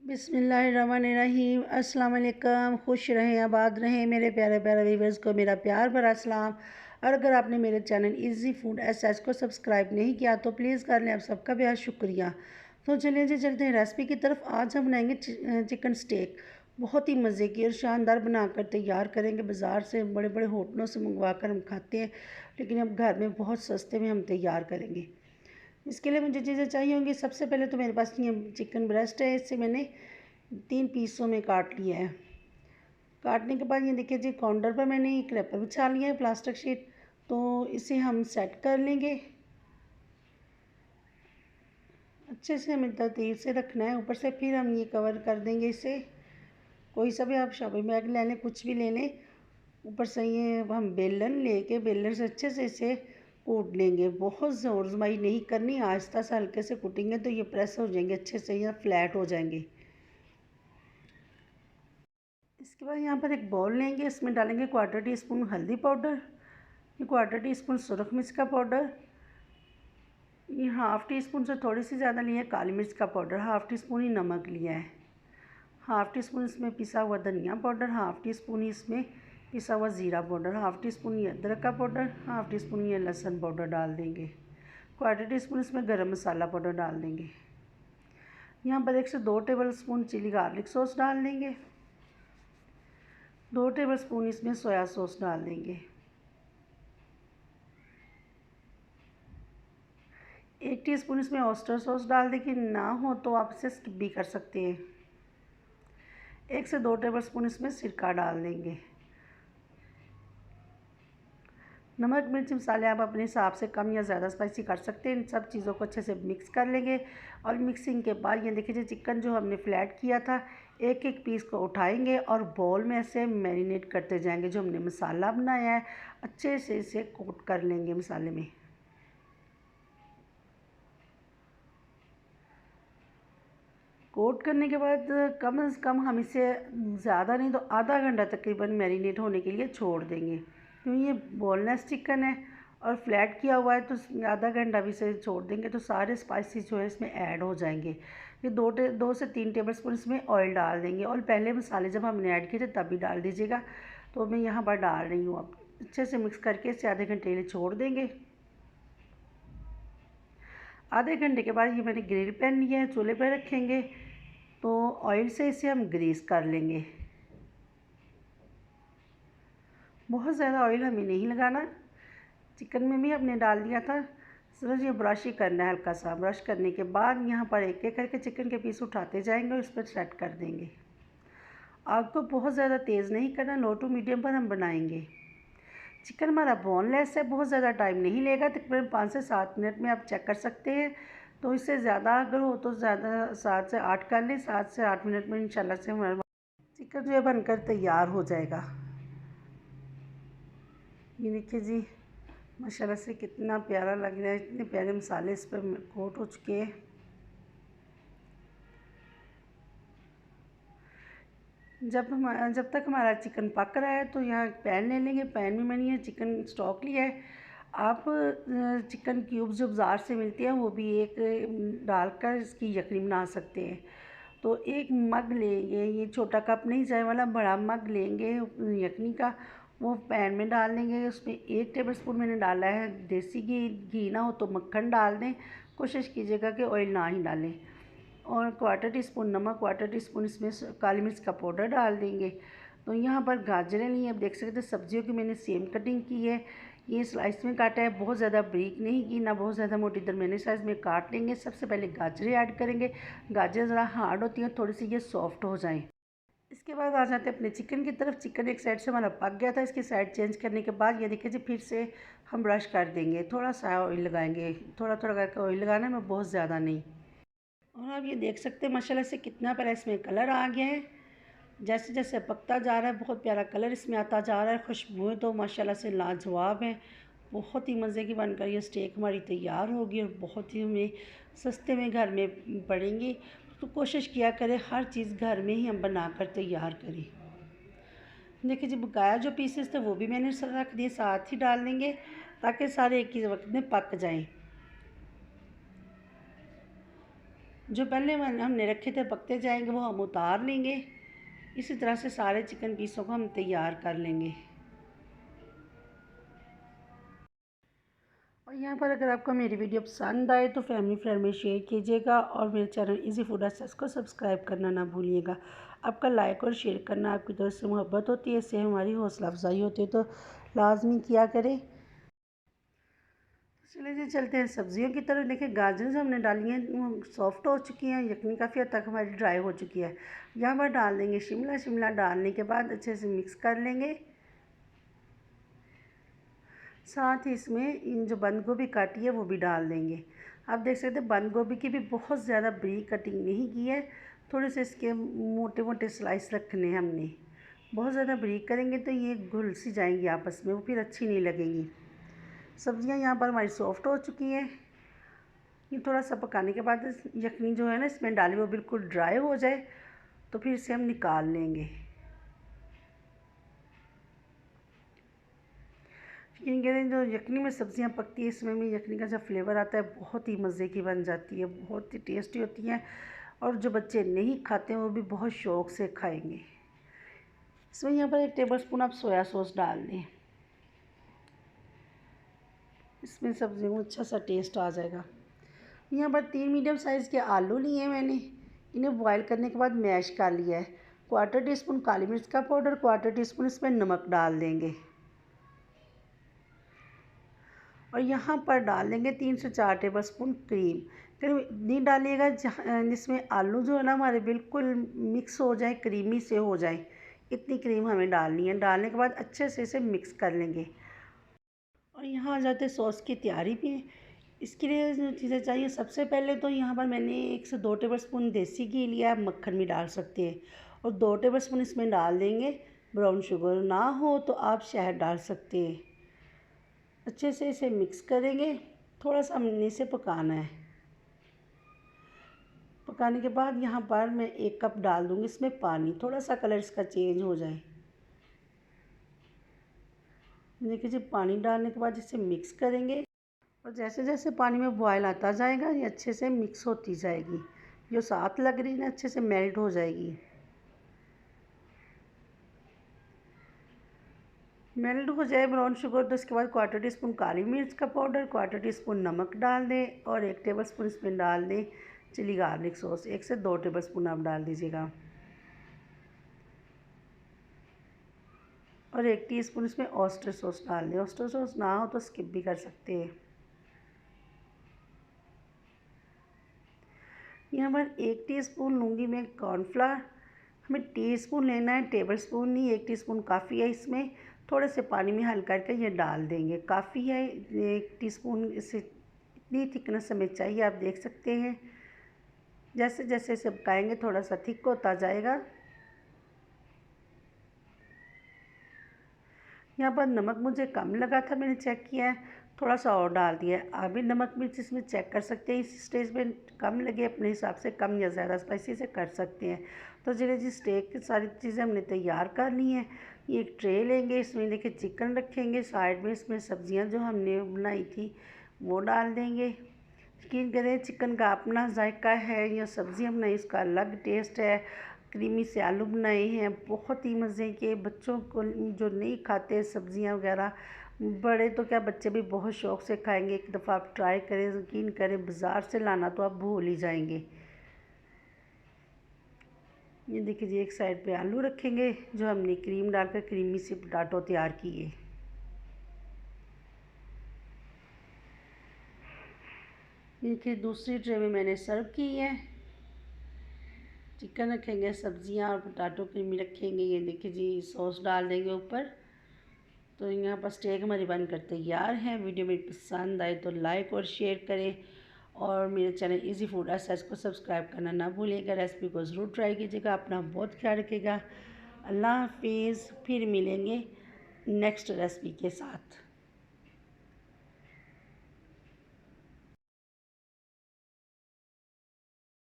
बिस्मिल्लाहिर्रहमानिर्रहीम। अस्सलाम वालेकुम। खुश रहें, आबाद रहें मेरे प्यारे प्यारे व्यूवर्स को मेरा प्यार भरा सलाम। और अगर आपने मेरे चैनल इजी फूड एसएच को सब्सक्राइब नहीं किया तो प्लीज़ कर लें, आप सबका बेहद शुक्रिया। तो चलिए जी चलते हैं रेसिपी की तरफ। आज हम बनाएंगे चिकन स्टेक। बहुत ही मज़े की और शानदार बनाकर तैयार करेंगे। बाज़ार से बड़े बड़े होटलों से मंगवा कर हम खाते हैं, लेकिन अब घर में बहुत सस्ते में हम तैयार करेंगे। इसके लिए मुझे चीज़ें चाहिए होंगी। सबसे पहले तो मेरे पास ये चिकन ब्रेस्ट है, इसे मैंने 3 पीसों में काट लिया है। काटने के बाद ये देखिए जी, काउंटर पर मैंने एक रैपर बिछा लिया है, प्लास्टिक शीट। तो इसे हम सेट कर लेंगे। अच्छे से हमें तरतीब से रखना है। ऊपर से फिर हम ये कवर कर देंगे इसे। कोई सा भी आप शॉपिंग बैग ले लें, कुछ भी ले लें। ऊपर से ये हम बेलन लेके बेलन से अच्छे से इसे कूट लेंगे। बहुत ज़ोर जमाई नहीं करनी, आहिस्ता से हल्के से कूटेंगे तो ये प्रेस हो जाएंगे अच्छे से, या फ्लैट हो जाएंगे। इसके बाद यहाँ पर एक बाउल लेंगे, इसमें डालेंगे 1/4 टीस्पून हल्दी पाउडर, 1/4 टीस्पून सुरख मिर्च का पाउडर, ये 1/2 टीस्पून से थोड़ी सी ज़्यादा लिया है काली मिर्च का पाउडर, 1/2 टीस्पून ही नमक लिया है, 1/2 टीस्पून इसमें पिसा हुआ धनिया पाउडर, 1/2 टीस्पून ही इसमें पिसा हुआ ज़ीरा पाउडर, 1/2 टीस्पून ये अदरक का पाउडर, 1/2 टीस्पून ये लहसुन पाउडर डाल देंगे, 1/4 टीस्पून इसमें गरम मसाला पाउडर डाल देंगे। यहाँ पर 1 से 2 tablespoon chilli garlic sauce डाल देंगे, 2 टेबल स्पून इसमें सोया सॉस डाल देंगे, 1 टीस्पून इसमें ऑयस्टर सॉस डाल देंगे। ना हो तो आप इसे स्किप भी कर सकते हैं। 1 से 2 टेबल स्पून इसमें सिरका डाल देंगे। नमक मिर्च मसाले आप अपने हिसाब से कम या ज़्यादा स्पाइसी कर सकते हैं। इन सब चीज़ों को अच्छे से मिक्स कर लेंगे। और मिक्सिंग के बाद ये देखिए चिकन जो हमने फ्लैट किया था, एक एक पीस को उठाएंगे और बॉल में ऐसे मैरिनेट करते जाएंगे। जो हमने मसाला बनाया है अच्छे से इसे कोट कर लेंगे मसाले में। कोट करने के बाद कम से कम हम इसे ज़्यादा नहीं तो आधा घंटा तकरीबन मैरिनेट होने के लिए छोड़ देंगे, क्योंकि ये बोनलेस चिकन है और फ्लैट किया हुआ है, तो आधा घंटा भी इसे छोड़ देंगे तो सारे स्पाइसेस जो है इसमें ऐड हो जाएंगे। ये 2 से 3 टेबल स्पून इसमें ऑयल डाल देंगे। और पहले मसाले जब हमने ऐड किए थे तब भी डाल दीजिएगा, तो मैं यहाँ पर डाल रही हूँ। अब अच्छे से मिक्स करके इसे आधे घंटे के लिए छोड़ देंगे। आधे घंटे के बाद ये मैंने ग्रिल पैन लिया है, चूल्हे पर रखेंगे। तो ऑयल से इसे हम ग्रीस कर लेंगे। बहुत ज़्यादा ऑयल हमें नहीं लगाना। चिकन में भी हमने डाल दिया था, सिर्फ ये ब्रश ही करना है हल्का सा। ब्रश करने के बाद यहाँ पर एक एक करके चिकन के पीस उठाते जाएंगे और इस पर सेट कर देंगे। आग को बहुत ज़्यादा तेज़ नहीं करना, लो टू मीडियम पर हम बनाएंगे। चिकन हमारा बोनलेस है, बहुत ज़्यादा टाइम नहीं लेगा, तकरीबन 5 से 7 मिनट में आप चेक कर सकते हैं। तो इससे ज़्यादा अगर हो तो ज़्यादा 7 से 8 कर लें। 7 से 8 मिनट में इंशाल्लाह से हमारा चिकन जो है बनकर तैयार हो जाएगा। ये देखिए जी, माशाल्लाह से कितना प्यारा लग रहा है, इतने प्यारे मसाले इस पर कोट हो चुके हैं। जब तक हमारा चिकन पक रहा है तो यहाँ पैन ले लेंगे। पैन में मैंने ये चिकन स्टॉक लिया है। आप चिकन क्यूब्स जो बाज़ार से मिलती हैं वो भी एक डालकर इसकी यखनी बना सकते हैं। तो एक मग लेंगे, ये छोटा कप नहीं चाय वाला, बड़ा मग लेंगे यखनी का। वो पैन में डाल देंगे। उसमें 1 टेबल स्पून मैंने डाला है देसी घी। घी ना हो तो मक्खन डाल दें, कोशिश कीजिएगा कि ऑयल ना ही डालें। और 1/4 टीस्पून नमक, 1/4 टीस्पून इसमें काली मिर्च का पाउडर डाल देंगे। तो यहाँ पर गाजरें ली, आप देख सकते हैं सब्जियों की मैंने सेम कटिंग की है। ये स्लाइस में काटा है, बहुत ज़्यादा बारीक नहीं की, ना बहुत ज़्यादा मोटी, दरमियाने साइज़ में काट लेंगे। सबसे पहले गाजरें ऐड करेंगे। गाजरें ज़रा हार्ड होती हैं, थोड़ी सी ये सॉफ्ट हो जाएँ। इसके बाद आ जाते हैं अपने चिकन की तरफ। चिकन एक साइड से हमारा पक गया था, इसकी साइड चेंज करने के बाद ये देखिए जी फिर से हम ब्रश कर देंगे। थोड़ा सा ऑयल लगाएंगे, थोड़ा थोड़ा करके ऑयल लगाना है, बहुत ज़्यादा नहीं। और आप ये देख सकते हैं माशाल्लाह से कितना प्यारा इसमें कलर आ गया है। जैसे जैसे पकता जा रहा है बहुत प्यारा कलर इसमें आता जा रहा है। खुशबू तो माशाल्लाह से लाजवाब है। बहुत ही मज़े की बनकर ये स्टेक हमारी तैयार होगी और बहुत ही हमें सस्ते में घर में पड़ेंगी। तो कोशिश किया करें हर चीज़ घर में ही हम बनाकर तैयार करें। देखिए जी, बकाया जो पीसेस थे वो भी मैंने रख दिए, साथ ही डाल देंगे ताकि सारे एक ही वक्त में पक जाएँ। जो पहले हमने रखे थे पकते जाएंगे वो हम उतार लेंगे। इसी तरह से सारे चिकन पीसों को हम तैयार कर लेंगे। और यहाँ पर अगर आपको मेरी वीडियो पसंद आए तो फैमिली फ्रेंड में शेयर कीजिएगा और मेरे चैनल इजी फूड एक्सेस को सब्सक्राइब करना ना भूलिएगा। आपका लाइक और शेयर करना आपकी तरफ से मोहब्बत होती है, इससे हमारी हौसला अफजाई होती है, तो लाजमी किया करें। चलिए जी चलते हैं सब्जियों की तरफ। देखिए गाजर जो हमने डाली हैं सॉफ्ट हो चुकी हैं, यखनी काफ़ी हद तक हमारी ड्राई हो चुकी है। यहाँ पर डाल देंगे शिमला। शिमला डालने के बाद अच्छे से मिक्स कर लेंगे। साथ ही इसमें इन जो बंद गोभी काटी है वो भी डाल देंगे। आप देख सकते हैं बंद गोभी की भी बहुत ज़्यादा बारीक कटिंग नहीं की है, थोड़े से इसके मोटे मोटे स्लाइस रखने हैं हमने। बहुत ज़्यादा बारीक करेंगे तो ये घुल सी जाएंगी आपस में, वो फिर अच्छी नहीं लगेंगी। सब्जियां यहाँ पर हमारी सॉफ्ट हो चुकी हैं। ये थोड़ा सा पकाने के बाद यखनी जो है ना इसमें डाली वो बिल्कुल ड्राई हो जाए तो फिर इसे हम निकाल लेंगे। यकीन करें जो यखनी में सब्जियां पकती है इसमें भी यखनी का जो फ्लेवर आता है बहुत ही मज़े की बन जाती है, बहुत ही टेस्टी होती है। और जो बच्चे नहीं खाते हैं वो भी बहुत शौक़ से खाएंगे। इसमें यहाँ पर 1 टेबल स्पून आप सोया सॉस डाल दें, इसमें सब्ज़ियों को अच्छा सा टेस्ट आ जाएगा। यहाँ पर 3 मीडियम साइज़ के आलू लिए हैं मैंने, इन्हें बॉयल करने के बाद मैश कर लिया है। 1/4 टीस्पून काली मिर्च का पाउडर, 1/4 टीस्पून इसमें नमक डाल देंगे। और यहाँ पर डाल देंगे 3 से 4 टेबल स्पून क्रीम। क्रीम नहीं डालिएगा जिसमें आलू जो है ना हमारे बिल्कुल मिक्स हो जाए, क्रीमी से हो जाए, इतनी क्रीम हमें डालनी है। डालने के बाद अच्छे से इसे मिक्स कर लेंगे। और यहाँ आ जाते सॉस की तैयारी पे। इसके लिए जो चीज़ें चाहिए, सबसे पहले तो यहाँ पर मैंने 1 से 2 टेबल स्पून देसी घी लिया, आप मक्खन भी डाल सकते हैं। और 2 टेबल स्पून इसमें डाल देंगे ब्राउन शुगर, ना हो तो आप शहद डाल सकते हैं। अच्छे से इसे मिक्स करेंगे, थोड़ा सा हमने इसे पकाना है। पकाने के बाद यहाँ पर मैं 1 कप डाल दूँगी इसमें पानी, थोड़ा सा कलर इसका चेंज हो जाए। देखिए जी पानी डालने के बाद इसे मिक्स करेंगे और जैसे जैसे पानी में बॉयल आता जाएगा ये अच्छे से मिक्स होती जाएगी। जो साथ लग रही है ना अच्छे से मेल्ट हो जाएगी। मेल्ट हो जाए ब्राउन शुगर तो इसके बाद 1/4 टीस्पून काली मिर्च का पाउडर, 1/4 टीस्पून नमक डाल दें और 1 टेबल स्पून इसमें डाल दें चिली गार्लिक सॉस। 1 से 2 टेबल स्पून आप डाल दीजिएगा। और 1 टीस्पून इसमें ऑयस्टर सॉस डाल दें। ऑयस्टर सॉस ना हो तो स्किप भी कर सकते हैं। यहाँ पर 1 टीस्पून लूँगी मैं कॉर्नफ्लावर। हमें टीस्पून लेना है, टेबल स्पून नहीं। 1 टीस्पून काफ़ी है। इसमें थोड़े से पानी में हल करके ये डाल देंगे, काफ़ी है 1 टीस्पून। इससे इतनी थिकनेस हमें चाहिए, आप देख सकते हैं। जैसे जैसे इसे पकाएंगे थोड़ा सा थिक होता जाएगा। यहाँ पर नमक मुझे कम लगा था, मैंने चेक किया है, थोड़ा सा और डाल दिया है। आप भी नमक मिर्च इसमें चेक कर सकते हैं। इस स्टेज पे कम लगे अपने हिसाब से कम या ज़्यादा स्पाइसी से कर सकते हैं। तो चलिए जी स्टेक की सारी चीज़ें हमने तैयार कर ली हैं। ये एक ट्रे लेंगे, इसमें देखिए चिकन रखेंगे, साइड में इसमें सब्जियां जो हमने बनाई थी वो डाल देंगे। यकीन करें चिकन का अपना जायका है, या सब्ज़ी हम बनाई इसका अलग टेस्ट है। क्रीमी से आलू बनाए हैं, बहुत ही मज़े के। बच्चों को जो नहीं खाते सब्ज़ियां वगैरह, बड़े तो क्या बच्चे भी बहुत शौक़ से खाएंगे। एक दफ़ा आप ट्राई करें, यकीन करें बाज़ार से लाना तो आप भूल ही जाएंगे। ये देखिए जी एक साइड पे आलू रखेंगे जो हमने क्रीम डालकर क्रीमी से पोटैटो तैयार किए। देखिए दूसरी ट्रे में मैंने सर्व की है। चिकन रखेंगे, सब्जियां और पोटैटो क्रीमी रखेंगे। ये देखिए जी सॉस डाल देंगे ऊपर। तो यहाँ पर स्टेक हमारी बनकर तैयार है। वीडियो मेरी पसंद आए तो लाइक और शेयर करें और मेरे चैनल इजी फूड एक्सेस को सब्सक्राइब करना ना भूलिएगा। रेसिपी को ज़रूर ट्राई कीजिएगा। अपना बहुत ख्याल रखिएगा। अल्लाह हाफिज़। फिर मिलेंगे नेक्स्ट रेसिपी के साथ।